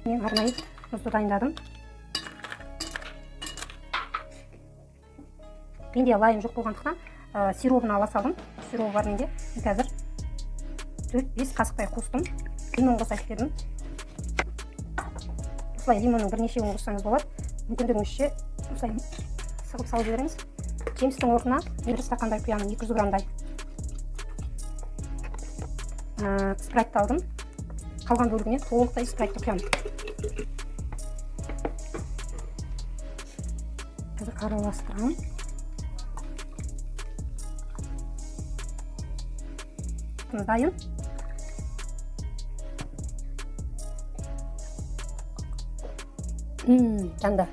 Мен арнайы мұзды дайындадым. Менде лайм жоқ болғандықтан сиробын ала салдым. Сиробы бар менде. Қазір 4-5 қасықтай қостым. Лимон қосайық дедім. Осылай лимонның бірнешеуін қоссаңыз болады. Мүмкіндігіңізше осылай сығып салып жіберіңіз. Жемістің орнына 1 стақандай құямын, 200 грамдай. Спрайтты алдым. Қалған бөлігіне толықтай спрайтты құямын. Қазір араластырамын. Дайын. Жанды.